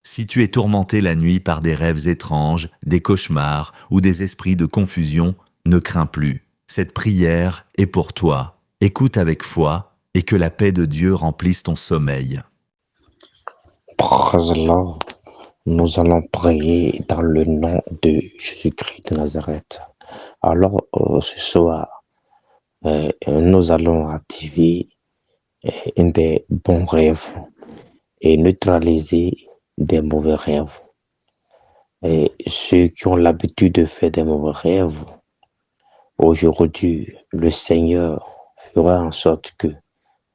Si tu es tourmenté la nuit par des rêves étranges, des cauchemars ou des esprits de confusion, ne crains plus. Cette prière est pour toi. Écoute avec foi et que la paix de Dieu remplisse ton sommeil. Praise Lord. Nous allons prier dans le nom de Jésus-Christ de Nazareth. Alors, ce soir, nous allons activer un des bons rêves et neutraliser des mauvais rêves. Et ceux qui ont l'habitude de faire des mauvais rêves, aujourd'hui, le Seigneur fera en sorte que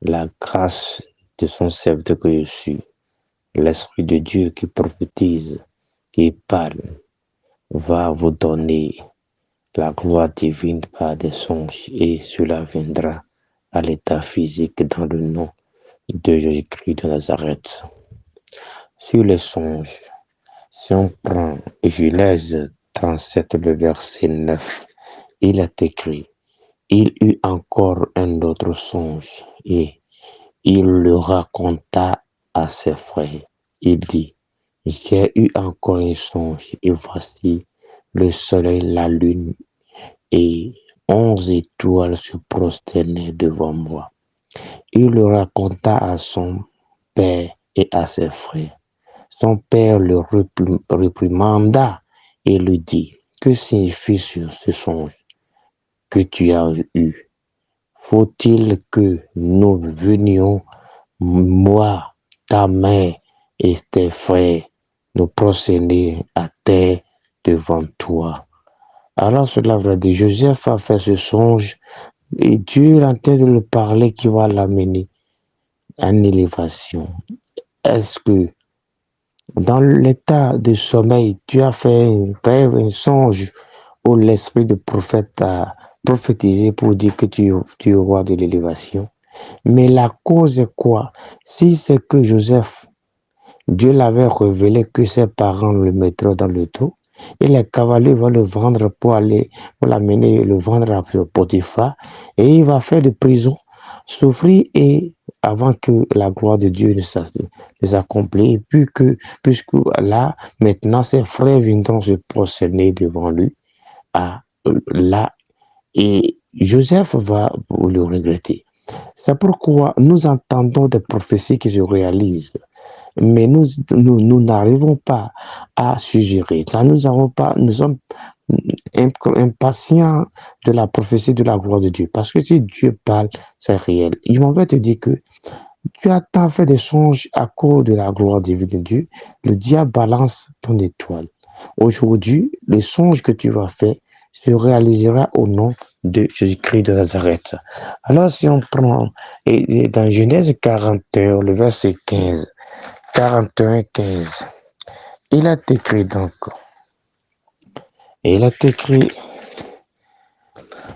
la grâce de son serviteur que je suis, l'Esprit de Dieu qui prophétise, qui parle, va vous donner la gloire divine par des songes et cela viendra à l'état physique dans le nom de Jésus-Christ de Nazareth. Sur les songes, si on prend Genèse 37, le verset 9, il est écrit, il eut encore un autre songe et il le raconta à ses frères. Il dit, j'ai eu encore un songe et voici le soleil, la lune et 11 étoiles se prosternaient devant moi. Il le raconta à son père et à ses frères. Son père le réprimanda et lui dit, que signifie ce songe que tu as eu? Faut-il que nous venions, moi, ta mère et tes frères, nous prosterner à terre devant toi? Alors cela veut dire, Joseph a fait ce songe et Dieu est en train de le parler qui va l'amener en élévation. Est-ce que dans l'état de sommeil, tu as fait un rêve, un songe où l'esprit de prophète a prophétisé pour dire que tu es roi de l'élévation? Mais la cause est quoi? Si c'est que Joseph, Dieu l'avait révélé que ses parents le mettraient dans le trou, et les cavaliers vont le vendre pour l'amener, le vendre à Potiphar, et il va faire de prison, souffrir et avant que la gloire de Dieu ne s'accomplisse, puisque là, maintenant, ses frères viendront se prosterner devant lui, là, et Joseph va le regretter. C'est pourquoi nous entendons des prophéties qui se réalisent, mais nous n'arrivons pas à suggérer. Nous sommes impatients de la prophétie de la gloire de Dieu. Parce que si Dieu parle, c'est réel. Je m'en vais te dire que tu as tant fait des songes à cause de la gloire divine de Dieu. Le diable balance ton étoile. Aujourd'hui, le songe que tu vas faire se réalisera au nom de Jésus-Christ de Nazareth. Alors, si on prend dans Genèse 41, le verset 15, 41, 15, il a écrit donc,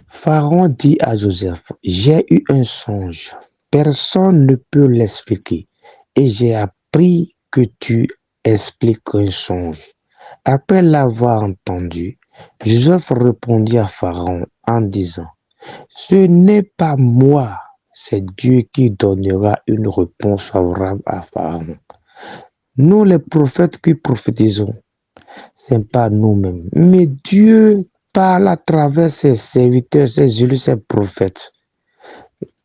Pharaon dit à Joseph, j'ai eu un songe, personne ne peut l'expliquer, et j'ai appris que tu expliques un songe. Après l'avoir entendu, Joseph répondit à Pharaon en disant, ce n'est pas moi, c'est Dieu qui donnera une réponse favorable à Pharaon. Nous, les prophètes qui prophétisons, ce n'est pas nous-mêmes, mais Dieu parle à travers ses serviteurs, ses élus, ses prophètes.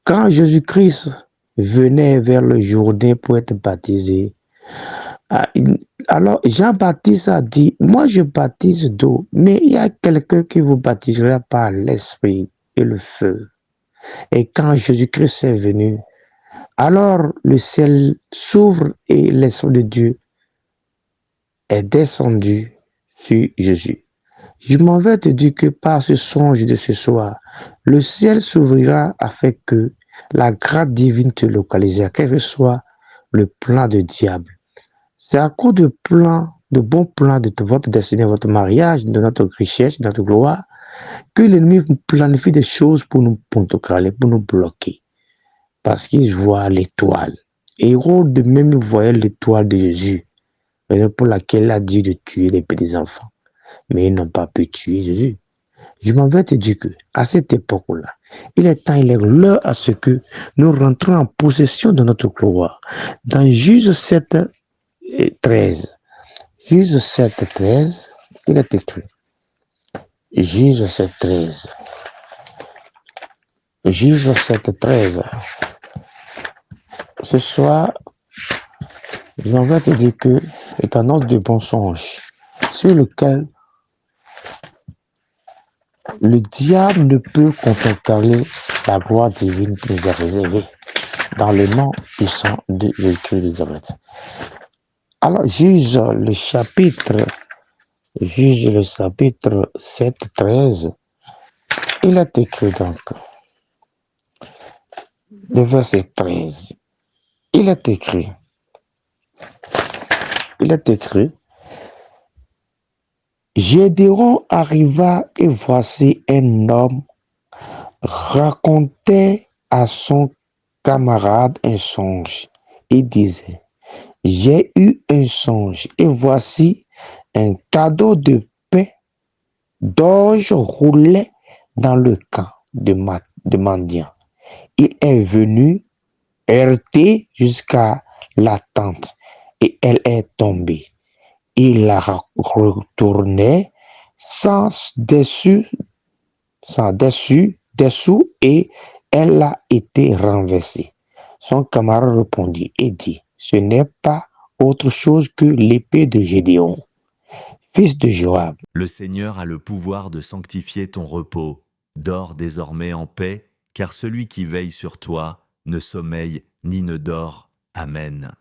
Quand Jésus-Christ venait vers le Jourdain pour être baptisé, alors Jean-Baptiste a dit, moi je baptise d'eau, mais il y a quelqu'un qui vous baptisera par l'Esprit et le feu. Et quand Jésus-Christ est venu, alors le ciel s'ouvre et l'Esprit de Dieu est descendu sur Jésus. Je m'en vais te dire que par ce songe de ce soir, le ciel s'ouvrira afin que la grâce divine te localisera, quel que soit le plan du diable. C'est à cause de bons plans de votre destinée, votre mariage, de notre richesse, de notre gloire, que l'ennemi planifie des choses pour nous contrecarrer, pour nous bloquer. Parce qu'il voit l'étoile. Hérode même voyait l'étoile de Jésus, raison pour laquelle il a dit de tuer les petits enfants. Mais ils n'ont pas pu tuer Jésus. Je m'en vais te dire que, à cette époque-là, il est l'heure à ce que nous rentrons en possession de notre gloire. Dans Juge 7, 13, Juge 7, 13, il est écrit. Juge 7, 13. Juge 7, 13. Ce soir, je vais te dire que c'est un ordre de bon songe sur lequel le diable ne peut contrecarrer la gloire divine qui nous est réservée dans le nom puissant de Jésus de Nazareth. Alors, juge le chapitre 7, 13. Il est écrit donc, le verset 13. Il est écrit, Gédéon arriva et voici un homme racontait à son camarade un songe et disait, j'ai eu un songe et voici un cadeau de pain d'orge roulait dans le camp de mendiants. Il est venu heurter jusqu'à la tente et elle est tombée. Il la retournait dessous et elle a été renversée. Son camarade répondit et dit, ce n'est pas autre chose que l'épée de Gédéon, fils de Joab. Le Seigneur a le pouvoir de sanctifier ton repos. Dors désormais en paix, car celui qui veille sur toi ne sommeille ni ne dort. Amen.